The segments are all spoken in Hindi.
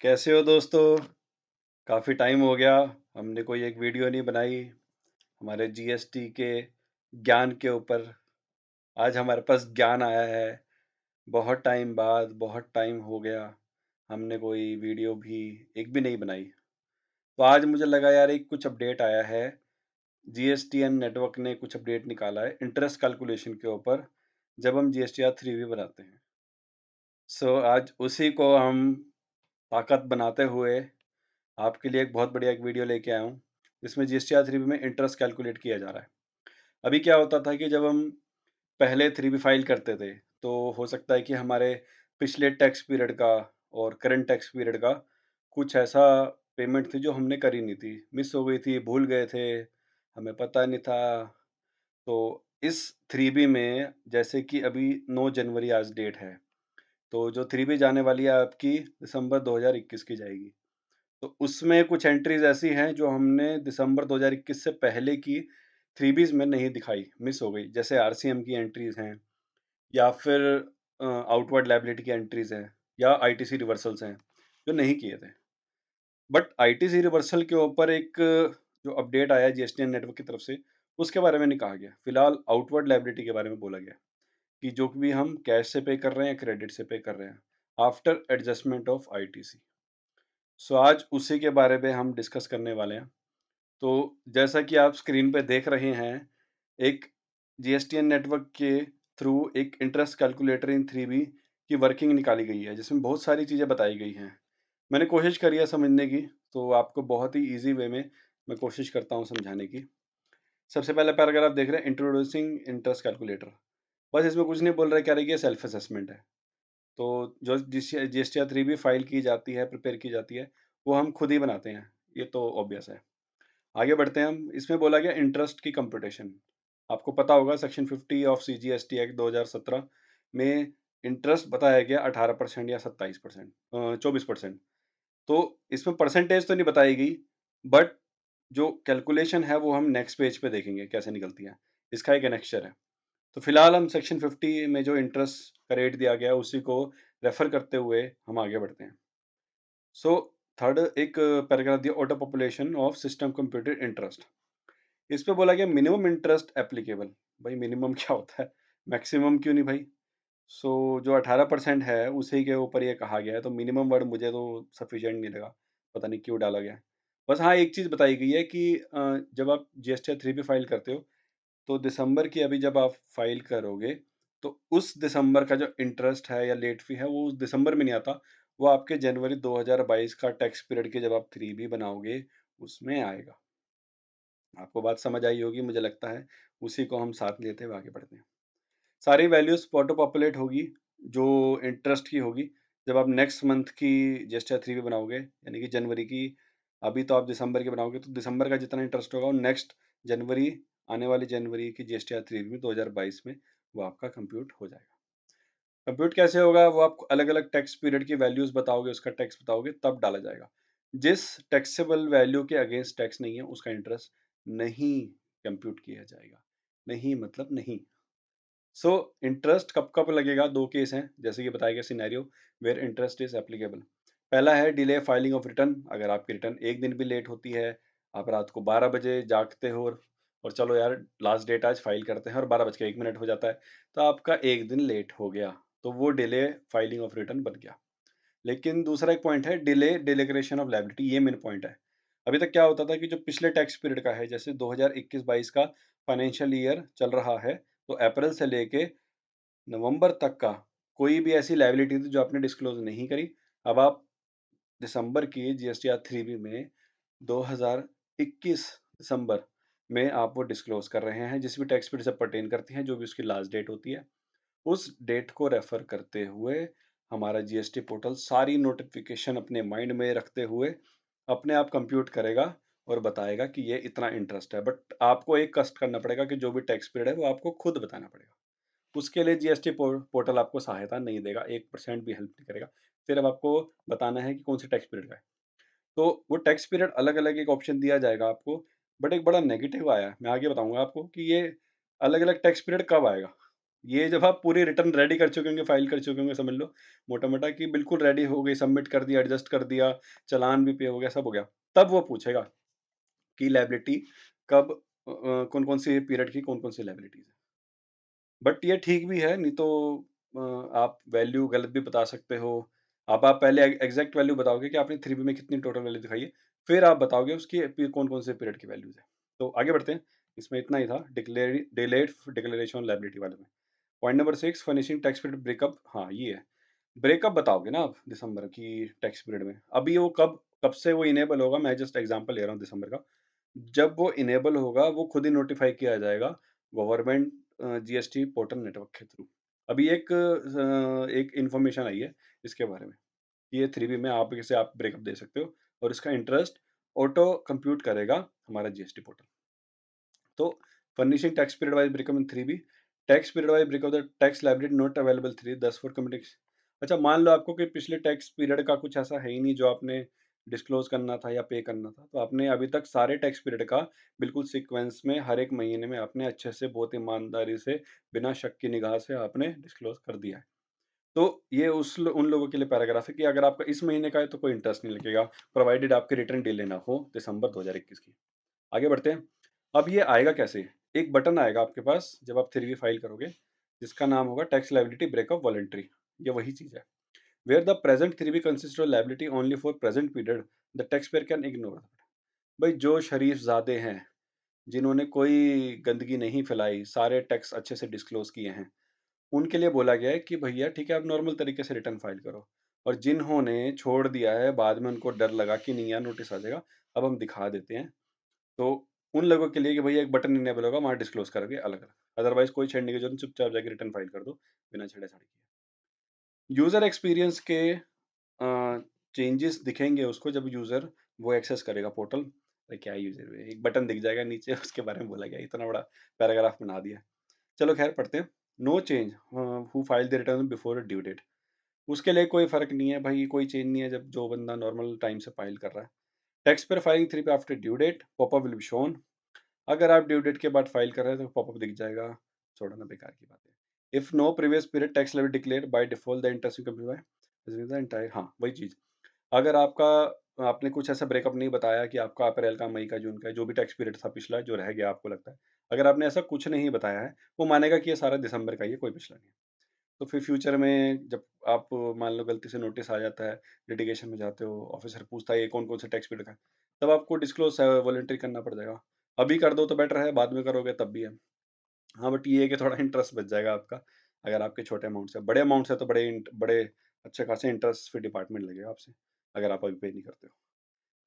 कैसे हो दोस्तों? काफ़ी टाइम हो गया, हमने कोई एक वीडियो नहीं बनाई हमारे जीएसटी के ज्ञान के ऊपर। आज हमारे पास ज्ञान आया है, बहुत टाइम बाद, बहुत टाइम हो गया, हमने कोई वीडियो भी एक भी नहीं बनाई। तो आज मुझे लगा यार एक कुछ अपडेट आया है, जीएसटीएन नेटवर्क ने कुछ अपडेट निकाला है इंटरेस्ट कैलकुलेशन के ऊपर, जब हम जीएसटीआर 3 बनाते हैं। आज उसी को हम ताकत बनाते हुए आपके लिए एक बहुत बढ़िया एक वीडियो लेके आया हूँ, जिसमें जीएसटीआर 3 में इंटरेस्ट कैलकुलेट किया जा रहा है। अभी क्या होता था कि जब हम पहले 3 फाइल करते थे, तो हो सकता है कि हमारे पिछले टैक्स पीरियड का और करंट टैक्स पीरियड का कुछ ऐसा पेमेंट थी जो हमने करी नहीं थी, मिस हो गई थी, भूल गए थे, हमें पता नहीं था। तो इस 3 में जैसे कि अभी 9 जनवरी आज डेट है, तो जो 3 जाने वाली है आपकी दिसंबर 2021 की जाएगी। तो उसमें कुछ एंट्रीज़ ऐसी हैं जो हमने दिसंबर 2021 से पहले की फ्रीबीज़ में नहीं दिखाई, मिस हो गई। जैसे आरसीएम की एंट्रीज़ हैं या फिर आउटवार्ड लायबिलिटी की एंट्रीज़ हैं या आईटीसी रिवर्सल्स हैं, जो नहीं किए थे। बट आईटीसी रिवर्सल के ऊपर एक जो अपडेट आया जीएसटीएन नेटवर्क की तरफ से, उसके बारे में नहीं कहा गया। फिलहाल आउटवार्ड लायबिलिटी के बारे में बोला गया कि जो भी हम कैश से पे कर रहे हैं, क्रेडिट से पे कर रहे हैं, आफ्टर एडजस्टमेंट ऑफ आईटीसी। आज उसी के बारे में हम डिस्कस करने वाले हैं। तो जैसा कि आप स्क्रीन पे देख रहे हैं, एक जीएसटीएन नेटवर्क के थ्रू एक इंटरेस्ट कैलकुलेटर इन 3B की वर्किंग निकाली गई है, जिसमें बहुत सारी चीज़ें बताई गई हैं। मैंने कोशिश करी है समझने की, तो आपको बहुत ही ईज़ी वे में मैं कोशिश करता हूँ समझाने की। सबसे पहला पैराग्राफ देख रहे हैं, इंट्रोड्यूसिंग इंटरेस्ट कैलकुलेटर। बस इसमें कुछ नहीं बोल रहा है, कह रहा है कि ये सेल्फ असेसमेंट है। तो जो जीएसटीआर 3B फाइल की जाती है, प्रिपेयर की जाती है, वो हम खुद ही बनाते हैं। ये तो ऑब्वियस है। आगे बढ़ते हैं हम। इसमें बोला गया इंटरेस्ट की कंप्यूटेशन। आपको पता होगा सेक्शन 50 ऑफ सीजीएसटी एक्ट 2017 में इंटरेस्ट बताया गया 18% या 27%, 24%। तो इसमें परसेंटेज तो नहीं बताई गई, बट जो कैलकुलेशन है वो हम नेक्स्ट पेज पे देखेंगे कैसे निकलती है। इसका एक एनेक्स्चर है। तो फिलहाल हम सेक्शन 50 में जो इंटरेस्ट का रेट दिया गया है उसी को रेफर करते हुए हम आगे बढ़ते हैं। सो थर्ड एक पैराग्राफ दिया, auto population of system computed interest. इस पे बोला गया मिनिमम इंटरेस्ट एप्लीकेबल। भाई मिनिमम क्या होता है? मैक्सिमम क्यों नहीं भाई? जो 18% है उसी के ऊपर ये कहा गया है, तो मिनिमम वर्ड मुझे तो सफिशिएंट नहीं लगा। पता नहीं क्यों डाला गया है। बस हाँ, एक चीज़ बताई गई है कि जब आप जीएसटी 3 पे फाइल करते हो, तो दिसंबर की अभी जब आप फाइल करोगे, तो उस दिसंबर का जो इंटरेस्ट है या लेट फी है, वो उस दिसंबर में नहीं आता, वो आपके जनवरी 2022 का टैक्स पीरियड के जब आप 3B बनाओगे, उसमें आएगा। आपको बात समझ आई होगी मुझे लगता है, उसी को हम साथ लेते हुए आगे बढ़ते हैं। सारी वैल्यूज़ ऑटो पॉपुलेट होगी, जो इंटरेस्ट की होगी, जब आप नेक्स्ट मंथ की जीएसटी 3 बनाओगे, यानी कि जनवरी की। अभी तो आप दिसंबर की बनाओगे, तो दिसंबर का जितना इंटरेस्ट होगा वो नेक्स्ट जनवरी, आने वाली जनवरी की जीएसटी 3 में 2022 में वो आपका कंप्यूट हो जाएगा। कंप्यूट कैसे होगा? वो आप अलग-अलग टैक्स पीरियड की वैल्यूज़ बताओगे, उसका टैक्स बताओगे, तब डाला जाएगा। जिस टैक्सेबल वैल्यू के अगेंस्ट टैक्स नहीं है, उसका इंटरेस्ट नहीं कंप्यूट किया जाएगा। नहीं मतलब नहीं। इंटरेस्ट कब-कब लगेगा? 2 केस हैं, जैसे कि बताया गया scenario where interest is applicable. पहला है डिले फाइलिंग ऑफ रिटर्न। अगर आपकी रिटर्न 1 दिन भी लेट होती है, आप रात को 12 बजे जागते हो और चलो यार लास्ट डेट आज फाइल करते हैं और 12 बज के 1 मिनट हो जाता है, तो आपका 1 दिन लेट हो गया, तो वो डिले फाइलिंग ऑफ रिटर्न बन गया। लेकिन दूसरा एक पॉइंट है डिले डिक्लेरेशन ऑफ लायबिलिटी, ये मेन पॉइंट है। अभी तक क्या होता था कि जो पिछले टैक्स पीरियड का है, जैसे 2021-22 का फाइनेंशियल ईयर चल रहा है, तो अप्रैल से लेके नवंबर तक का कोई भी ऐसी लायबिलिटी थी जो आपने डिस्क्लोज़ नहीं करी, अब आप दिसंबर की जीएसटीआर 3B में 2021 दिसंबर में आप वो डिस्क्लोज़ कर रहे हैं, जिस भी टैक्स पीरियड से पर्टेन करती हैं, जो भी उसकी लास्ट डेट होती है। उस डेट को रेफ़र करते हुए हमारा जीएसटी पोर्टल सारी नोटिफ़िकेशन अपने माइंड में रखते हुए अपने आप कंप्यूट करेगा और बताएगा कि ये इतना इंटरेस्ट है। बट आपको एक कष्ट करना पड़ेगा कि जो भी टैक्स पीरियड है, वो आपको खुद बताना पड़ेगा। उसके लिए जीएसटी पोर्टल आपको सहायता नहीं देगा, 1% भी हेल्प नहीं करेगा। सिर्फ आपको बताना है कि कौन से टैक्स पीरियड का है। तो वो टैक्स पीरियड अलग-अलग एक ऑप्शन दिया जाएगा आपको, बट एक बड़ा नेगेटिव आया है, मैं आगे बताऊँगा आपको कि ये अलग-अलग टैक्स पीरियड कब आएगा। ये जब आप पूरी रिटर्न रेडी कर चुके होंगे, फाइल कर चुके होंगे, समझ लो मोटा-मोटा कि बिल्कुल रेडी हो गई, सबमिट कर दिया, एडजस्ट कर दिया, चालान भी पे हो गया, सब हो गया। तब वो पूछेगा कि लायबिलिटी कब कौन-कौन सी पीरियड की कौन-कौन सी लायबिलिटीज़ है। बट ये ठीक भी है, नहीं तो अ, आप वैल्यू गलत भी बता सकते हो। अब आप पहले एग्ज़ैक्ट वैल्यू बताओगे कि आपने 3B में कितनी टोटल वैल्यू दिखाई है, फिर आप बताओगे उसकी कौन-कौन से पीरियड की वैल्यूज़ है। तो आगे बढ़ते हैं, इसमें इतना ही था डिलेड डिक्लेरेशन ऑन लायबिलिटी वाले में। Point number 6 finishing tax period breakup, हाँ, ये है। ब्रेकअप बताओगे ना आप दिसंबर की टैक्स पीरियड में। अभी वो कब कब से वो इनेबल होगा, मैं जस्ट एग्ज़ाम्पल ले रहा हूँ दिसंबर का। जब वो इनेबल होगा, वो खुद ही नोटिफ़ाई किया जाएगा गवर्नमेंट जीएसटी पोर्टल नेटवर्क के थ्रू। अभी एक इन्फॉर्मेशन आई है इसके बारे में। ये 3B में आप इसे आप ब्रेकअप दे सकते हो और इसका इंटरेस्ट ऑटो कंप्यूट करेगा हमारा जीएसटी पोर्टल। तो furnishing tax period wise breakup in 3B, tax period wise breakup the tax liability not available 3 10 for committing. अच्छा, मान लो आपको कि पिछले टैक्स पीरियड का कुछ ऐसा है ही नहीं जो आपने डिस्क्लोज करना था या पे करना था, तो आपने अभी तक सारे टैक्स पीरियड का बिल्कुल सीक्वेंस में हर एक महीने में आपने अच्छे से बहुत ईमानदारी से बिना शक की निगाह से आपने डिस्क्लोज कर दिया है। तो ये उन लोगों के लिए पैराग्राफ है कि अगर आपका इस महीने का है तो कोई इंटरेस्ट नहीं लगेगा, प्रोवाइडेड आपकी रिटर्न डिले ना हो दिसंबर 2021 की। आगे बढ़ते हैं। अब ये आएगा कैसे? एक बटन आएगा आपके पास जब आप 3B फाइल करोगे, जिसका नाम होगा टैक्स लायबिलिटी ब्रेकअप वॉलंटरी। ये वही चीज़ है। Where the present 3B consist of liability only for present period, the taxpayer can ignore. भाई जो शरीफज़ादे हैं, जिन्होंने कोई गंदगी नहीं फैलाई, सारे टैक्स अच्छे से डिस्क्लोज़ किए हैं, उनके लिए बोला गया है कि भैया ठीक है, आप नॉर्मल तरीके से रिटर्न फाइल करो। और जिन्होंने छोड़ दिया है, बाद में उनको डर लगा कि नहीं यार नोटिस आ जाएगा, अब हम दिखा देते हैं, तो उन लोगों के लिए कि भैया एक बटन इनेबल होगा, वहाँ डिस्क्लोज़ करोगे अलग-अलग। अदरवाइज़ कोई छेड़ने की ज़रूरत नहीं, चुपचाप जाके रिटर्न फाइल कर दो, बिना छेड़ा-छाड़ी किए। यूज़र एक्सपीरियंस के चेंजेस दिखेंगे उसको जब यूज़र वो एक्सेस करेगा पोर्टल। अरे क्या यूज़र है, एक बटन दिख जाएगा नीचे उसके बारे में बोला गया है, इतना बड़ा पैराग्राफ बना दिया। चलो ख़ैर पढ़ते हैं। No change who file the return before due date. उसके लिए कोई फ़र्क नहीं है भाई, कोई चेंज नहीं है जब जो बंदा नॉर्मल टाइम से फाइल कर रहा है। टैक्स पेयर फाइलिंग 3 पे after due date, popup will be shown. अगर आप ड्यू डेट के बाद फाइल कर रहे हैं तो पॉपअप दिख जाएगा। छोड़ो ना, बेकार की बात है। If no previous period tax levy declare by default the interest the entire, हाँ, वही चीज़। अगर आपने कुछ ऐसा ब्रेकअप नहीं बताया कि आपका अप्रैल का, मई का, जून का, जो भी टैक्स पीरियड था पिछला जो रह गया आपको लगता है। अगर आपने ऐसा कुछ नहीं बताया है, वो मानेगा कि ये सारा दिसंबर का ही है, कोई पिछला नहीं है। तो फिर फ्यूचर में जब आप मान लो गलती से नोटिस आ जाता है, लिटिगेशन में जाते हो, ऑफिसर पूछता है ये कौन-कौन से टैक्स पीरियड का है, तब आपको डिस्क्लोज़ वॉलंटरी करना पड़ जाएगा। अभी कर दो तो बेटर है, बाद में करोगे तब भी है। हाँ, बट ये है कि थोड़ा इंटरेस्ट बच जाएगा आपका, अगर आपके छोटे अमाउंट से। बड़े अमाउंट से तो बड़े अच्छे खासे इंटरेस्ट फिर डिपार्टमेंट लगेगा आपसे, अगर आप अभी पे नहीं करते हो।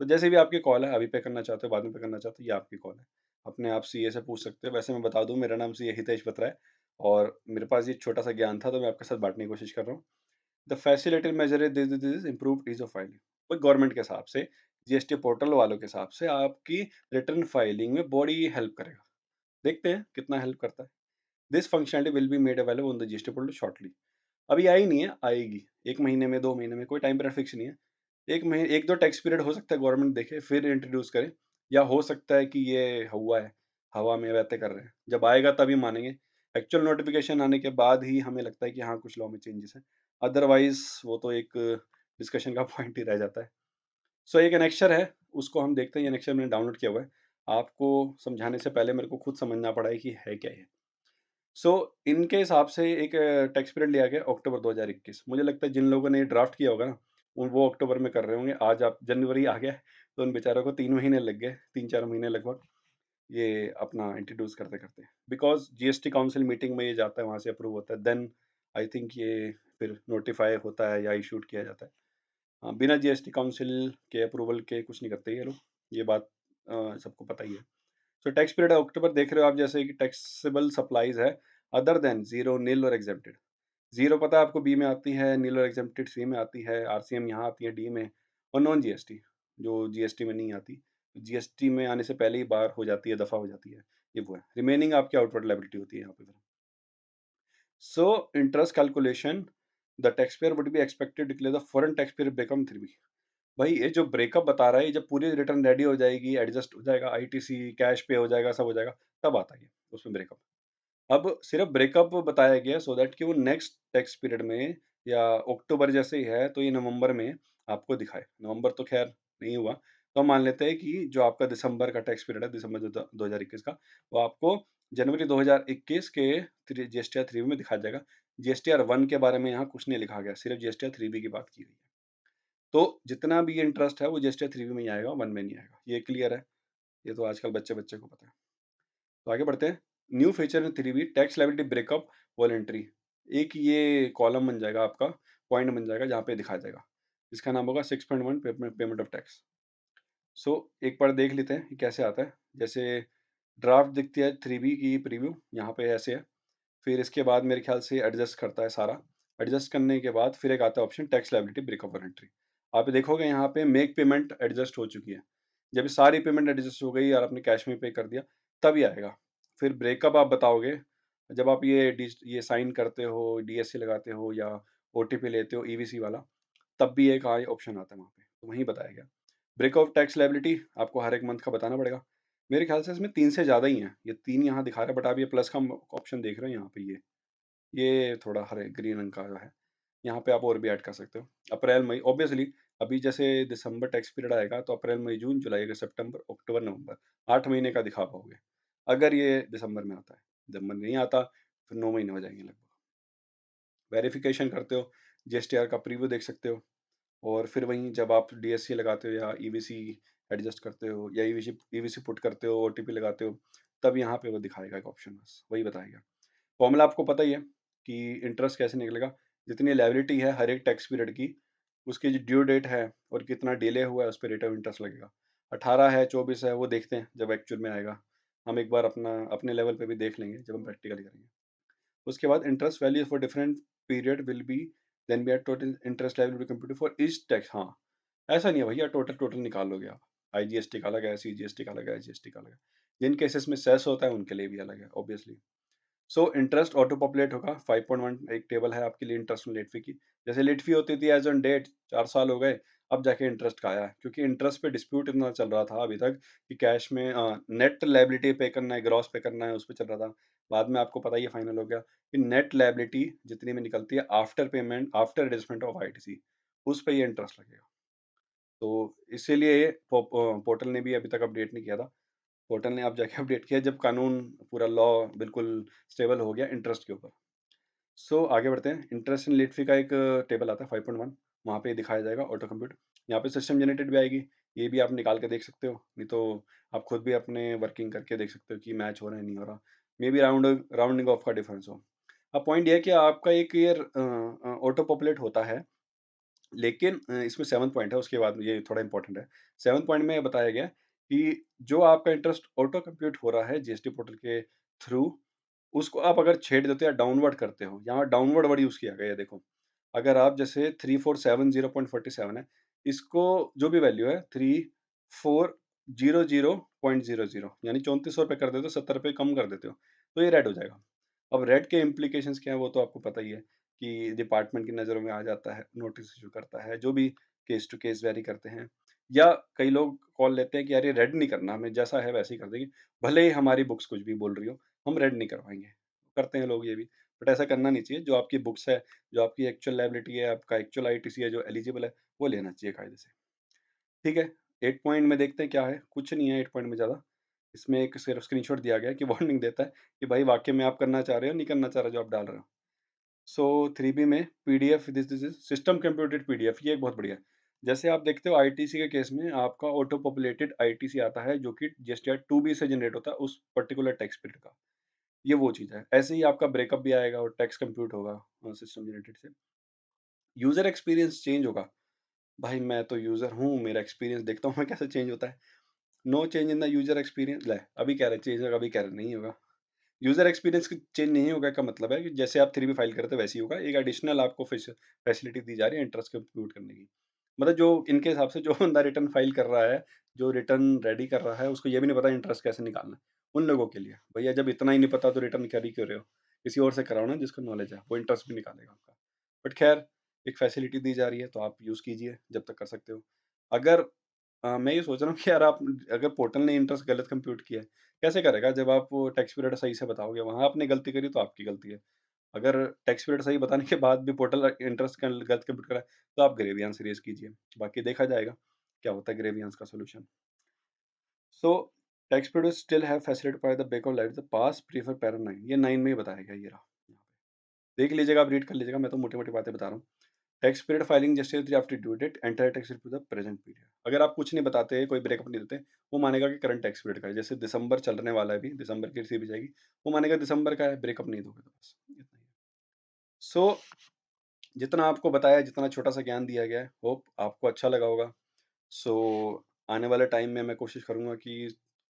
तो जैसे भी आपकी कॉल है, अभी पे करना चाहते हो, बाद में पे करना चाहते हो, ये आपकी कॉल है। अपने आप सीए से पूछ सकते हो। वैसे मैं बता दूँ, मेरा नाम सीए हितेश बत्रा है और मेरे पास ये छोटा-सा ज्ञान था, तो मैं आपके साथ बाँटने की कोशिश कर रहा हूँ। The facilitated measure is this improved ease of filing. भाई गवर्नमेंट के हिसाब से, जीएसटी पोर्टल वालों के हिसाब से आपकी रिटर्न फाइलिंग में बड़ी हेल्प करेगा। देखते हैं कितना हेल्प करता है। This functionality will be made available on the GST portal shortly. अभी आई नहीं है, आएगी। 1 महीने में, 2 महीने में, कोई टाइम पीरियड फिक्स नहीं है। 1-2 टैक्स पीरियड हो सकता है गवर्नमेंट देखे, फिर इंट्रोड्यूस करे, या हो सकता है कि ये हुआ है, हवा में वैसे कर रहे हैं। जब आएगा तभी मानेंगे। एक्चुअल नोटिफ़िकेशन आने के बाद ही हमें लगता है कि हाँ, कुछ लॉ में चेंजेस हैं। अदरवाइज़ वो तो एक डिस्कशन का पॉइंट ही रह जाता है। सो एक एनेक्स्चर है, उसको हम देखते हैं। ये एनेक्स्चर मैंने डाउनलोड किया हुआ है। आपको समझाने से पहले मेरे को खुद समझना पड़ा है कि है क्या ये? सो इनके हिसाब से एक टैक्स पीरियड लिया गया अक्टूबर 2021। मुझे लगता है जिन लोगों ने ये ड्राफ्ट किया होगा ना, वो अक्टूबर में कर रहे होंगे। आज आप जनवरी आ गया है, तो उन बेचारों को 3 महीने लग गए, 3-4 महीने लगभग, ये अपना इंट्रोड्यूस करते-करते। बिकॉज़ जीएसटी काउंसिल मीटिंग में ये जाता है, वहाँ से अप्रूव होता है, देन आई थिंक ये फिर नोटिफ़ाई होता है या इश्यूड किया जाता है। हाँ, बिना जीएसटी काउंसिल के अप्रूवल के कुछ नहीं करते ये लोग, ये बात सबको पता ही है। सो टैक्स पीरियड अक्टूबर देख रहे हो आप, जैसे कि टैक्सेबल सप्लाइज है अदर देन जीरो, नील और एग्जेम्प्टेड। जीरो पता है आपको बी में आती है, नील और एग्जेम्प्टेड सी में आती है, आरसीएम यहाँ आती है डी में, और नॉन जीएसटी जो जीएसटी में नहीं आती, जीएसटी में आने से पहले ही बार हो जाती है, दफा हो जाती है। ये वो है, रिमेनिंग आपकी आउटवर्ड लायबिलिटी होती है यहाँ पे। So interest calculation, the tax payer would be expected declare the foreign tax payer become 3B। भाई ये जो ब्रेकअप बता रहा है, ये जब पूरी रिटर्न रेडी हो जाएगी, एडजस्ट हो जाएगा, आईटीसी कैश पे हो जाएगा, सब हो जाएगा, तब आता है ये उसमें ब्रेकअप। अब सिर्फ ब्रेकअप बताया गया सो दैट कि वो नेक्स्ट टैक्स पीरियड में या अक्टूबर जैसे ही है तो ये नवंबर में आपको दिखाए। नवंबर तो ख़ैर नहीं हुआ, तो हम मान लेते हैं कि जो आपका दिसंबर का टैक्स पीरियड है, दिसंबर 2021 का, वो आपको जनवरी 2021 के जीएसटीआर 3 में दिखाया जाएगा। जीएसटीआर 1 के बारे में यहाँ कुछ नहीं लिखा गया, सिर्फ जीएसटीआर 3B की बात की गई है। तो जितना भी इंटरेस्ट है वो जीएसटीआर 3B में ही आएगा, 1 में नहीं आएगा। ये क्लियर है? ये तो आजकल बच्चे-बच्चे को पता है। तो आगे बढ़ते हैं। New feature in 3B tax liability breakup voluntary. एक ये कॉलम बन जाएगा आपका, पॉइंट बन जाएगा जहाँ पे दिखाया जाएगा। इसका नाम होगा 6.1 पेमेंट ऑफ टैक्स। सो एक बार देख लेते हैं कि कैसे आता है। जैसे ड्राफ्ट दिखती है 3B की प्रीव्यू, यहाँ पे ऐसे है। फिर इसके बाद मेरे ख्याल से एडजस्ट करता है सारा। एडजस्ट करने के बाद फिर एक आता है option tax liability breakup voluntary. आप देखोगे यहाँ पे मेक पेमेंट एडजस्ट हो चुकी है। जब सारी पेमेंट एडजस्ट हो गई और आपने कैश में पे कर दिया, तब ये आएगा। फिर ब्रेकअप आप बताओगे, जब आप ये साइन करते हो, डीएससी लगाते हो या ओटीपी लेते हो ईवीसी वाला, तब भी एक ऑप्शन आता है वहाँ पे, तो वहीं बताया गया। ब्रेकअप टैक्स लायबिलिटी आपको हर एक मंथ का बताना पड़ेगा। मेरे ख्याल से इसमें 3 से ज़्यादा ही हैं। ये 3 यहाँ दिखा रहा है, बट आप ये प्लस का ऑप्शन देख रहे हो यहाँ पे ये थोड़ा हरे ग्रीन रंग का जो है, यहाँ पे आप और भी ऐड कर सकते हो। अप्रैल, मई ऑब्वियसली अभी जैसे दिसंबर टैक्स पीरियड आएगा तो अप्रैल, मई, जून, जुलाई, अगस्त, सितंबर, अक्टूबर, नवंबर 8 महीने का दिखा पाओगे। अगर ये दिसंबर में आता है, दिसंबर नहीं आता फिर 9 महीने हो जाएँगे लगभग। वेरिफिकेशन करते हो, जीएसटीआर का प्रीव्यू देख सकते हो और फिर वहीं जब आप डीएससी लगाते हो या ईवीसी एडजस्ट करते हो या ईवीसी पुट करते हो, ओटीपी लगाते हो, तब यहाँ पे वो दिखाएगा एक ऑप्शन बस, वही बताएगा। फॉर्मूला आपको पता ही है कि इंटरेस्ट कैसे निकलेगा। जितनी लायबिलिटी है हर एक टैक्स पीरियड की, उसकी जो ड्यू डेट है और कितना डिले हुआ है उस पे रेट ऑफ इंटरेस्ट लगेगा। 18 है, 24 है, वो देखते हैं जब एक्चुअल में आएगा। हम एक बार अपने लेवल पे भी देख लेंगे जब हम प्रैक्टिकली करेंगे। उसके बाद interest value for different period will be then be at total interest liability computed for each tax. हाँ, ऐसा नहीं है भैया टोटल टोटल निकाल लोगे आप। आईजीएसटी का अलग है, सीजीएसटी का अलग है, एसजीएसटी का अलग है। जिन केसेस में सेस होता है उनके लिए भी अलग है obviously. So interest auto populate होगा 5.1 एक टेबल है आपके लिए इंटरेस्ट और लेट फी की। जैसे लेट फी होती थी एज ऑन डेट 4 साल हो गए, अब जाके इंटरेस्ट का आया है क्योंकि इंटरेस्ट पे डिस्प्यूट इतना चल रहा था अभी तक कि कैश में नेट लायबिलिटी पे करना है, ग्रॉस पे करना है, उस पे चल रहा था। बाद में आपको पता ही है फाइनल हो गया कि नेट लायबिलिटी जितनी में निकलती है after payment, after adjustment of ITC, उस पे ये इंटरेस्ट लगेगा। तो इसीलिए ये पोर्टल ने भी अभी तक अपडेट नहीं किया था। पोर्टल ने अब जाके अपडेट किया जब कानून पूरा लॉ बिल्कुल स्टेबल हो गया इंटरेस्ट के ऊपर। सो आगे बढ़ते हैं। इंटरेस्ट एंड लेट फी का एक टेबल आता है 5.1, वहाँ पे दिखाया जाएगा ऑटो कंप्यूट। यहाँ पे सिस्टम जनरेटेड भी आएगी, ये भी आप निकाल के देख सकते हो, नहीं तो आप खुद भी अपने वर्किंग करके देख सकते हो कि मैच हो रहा है नहीं हो रहा। मे बी राउंडिंग ऑफ का डिफरेंस हो। अब पॉइंट ये है कि आपका एक ईयर ऑटो पॉपुलेट होता है, लेकिन इसमें 7th पॉइंट है, उसके बाद ये थोड़ा इंपॉर्टेंट है। 7th पॉइंट में ये बताया गया कि जो आपका इंटरेस्ट ऑटो कंप्यूट हो रहा है जीएसटी पोर्टल के थ्रू, उसको आप अगर छेड़ देते हो या डाउनवर्ड करते हो, यहाँ डाउनवर्ड वर्ड यूज़ किया गया है देखो। अगर आप जैसे 3470.47 है, इसको जो भी वैल्यू है 3400.00 यानी 3400 रुपए कर देते हो, 70 रुपए कम कर देते हो, तो ये रेड हो जाएगा। अब रेड के इम्प्लीकेशंस क्या हैं वो तो आपको पता ही है कि डिपार्टमेंट की नज़रों में आ जाता है, नोटिस इश्यू करता है, जो भी केस टू केस वेरी करते हैं। या कई लोग कॉल लेते हैं कि यार ये रेड नहीं करना, हमें जैसा है वैसे ही कर देंगे, भले ही हमारी बुक्स कुछ भी बोल रही हो, हम रेड नहीं करवाएँगे। करते हैं लोग ये भी, बट ऐसा करना नहीं चाहिए। जो आपकी बुक्स है, जो आपकी एक्चुअल लायबिलिटी है, आपका एक्चुअल आईटीसी है, जो एलिजिबल है, वो लेना चाहिए कायदे से। ठीक है, 8 पॉइंट में देखते हैं क्या है, कुछ नहीं है 8 पॉइंट में ज़्यादा। इसमें एक सिर्फ स्क्रीनशॉट दिया गया है कि वार्निंग देता है कि भाई वाक़ई में आप करना चाह रहे हो, नहीं करना चाह रहे जो आप डाल रहे हो। सो 3B में PDF this is system computed PDF, ये एक बहुत बढ़िया है। जैसे आप देखते हो आईटीसी के केस में आपका ऑटो पॉपुलेटेड आईटीसी आता है जो कि जीएसटीआर 2B से जनरेट होता है उस पर्टिकुलर टैक्स पीरियड का। ये वो चीज़ है। ऐसे ही आपका ब्रेकअप भी आएगा और टैक्स कंप्यूट होगा सिस्टम जनरेटेड से। यूज़र एक्सपीरियंस चेंज होगा। भाई मैं तो यूज़र हूँ, मेरा एक्सपीरियंस देखता हूँ मैं कैसे चेंज होता है। No change in the user experience ले अभी कह रहे चेंज होगा, अभी कह रहे नहीं होगा। यूज़र एक्सपीरियंस की चेंज नहीं होगा का मतलब है कि जैसे आप 3B फाइल करते हो वैसे ही होगा। एक एडिशनल आपको फैसिलिटी दी जा रही है इंटरेस्ट कंप्यूट करने की। मतलब जो इनके हिसाब से जो बंदा रिटर्न फाइल कर रहा है, जो रिटर्न रेडी कर रहा है, उसको ये भी नहीं पता इंटरेस्ट कैसे निकालना है। उन लोगों के लिए, भैया जब इतना ही नहीं पता तो रिटर्न कर ही क्यों रहे हो? किसी और से कराओ ना जिसको नॉलेज है, वो इंटरेस्ट भी निकालेगा आपका। बट खैर एक फैसिलिटी दी जा रही है तो आप यूज़ कीजिए जब तक कर सकते हो। अगर मैं ये सोच रहा हूँ कि यार आप अगर पोर्टल ने इंटरेस्ट गलत कंप्यूट किया है, कैसे करेगा जब आप वो टैक्स पीरियड सही से बताओगे, वहाँ आपने गलती करी तो आपकी गलती है। अगर टैक्स पीरियड सही बताने के बाद भी पोर्टल इंटरेस्ट गलत कंप्यूट करा है, तो आप ग्रेवियंस रेज़ कीजिए। बाकी देखा जाएगा, क्या होता है ग्रेवियंस का solution. So tax period still have facilitated by the bank of light the pass prefer para 9 ये 9 में ही बताया गया ये रहा। यहाँ पे। देख लीजिएगा, आप रीड कर लीजिएगा, मैं तो मोटी-मोटी बातें बता रहा हूँ। Tax period filing justice after due date entire tax to the present period. अगर आप कुछ नहीं बताते, कोई ब्रेकअप नहीं देते, वो मानेगा कि करंट टैक्स पीरियड का है। जैसे दिसंबर चलने वाला है अभी, दिसंबर की रिसीव भी जाएगी, वो मानेगा दिसंबर का है, ब्रेकअप नहीं दोगे तो बस इतना ही है। सो जितना आपको बताया, जितना छोटा-सा ज्ञान दिया गया है, होप आपको अच्छा लगा होगा। सो आने वाले टाइम में मैं कोशिश करूँगा कि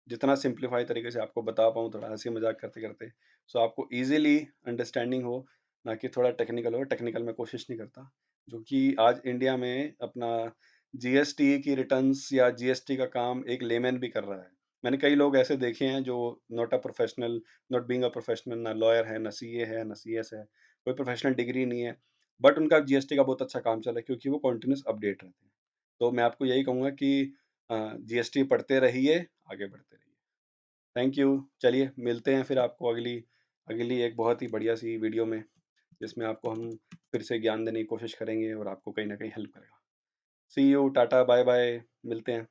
जितना सिंप्लीफाई तरीके से आपको बता पाऊँ, थोड़ा हँसी-मज़ाक करते-करते, सो आपको ईज़िली अंडरस्टैंडिंग हो, ना कि थोड़ा टेक्निकल हो। टेक्निकल मैं कोशिश नहीं करता, जो कि आज इंडिया में अपना जीएसटी की रिटर्न्स या जीएसटी का काम एक लेमैन भी कर रहा है। मैंने कई लोग ऐसे देखे हैं जो not a professional, not being a professional, ना लॉयर है, ना सीए है, ना सीएस है, कोई प्रोफेशनल डिग्री नहीं है, बट उनका जीएसटी का बहुत अच्छा काम चल रहा है क्योंकि वो कंटीन्यूअस अपडेट रहते हैं। तो मैं आपको यही कहूँगा कि जीएसटी पढ़ते रहिए, आगे बढ़ते रहिए। Thank you. चलिए मिलते हैं फिर आपको अगली अगली एक बहुत ही बढ़िया-सी वीडियो में, जिसमें आपको हम फिर से ज्ञान देने की कोशिश करेंगे और आपको कहीं न कहीं हेल्प करेगा। सी यू, टाटा, बाय-बाय, मिलते हैं।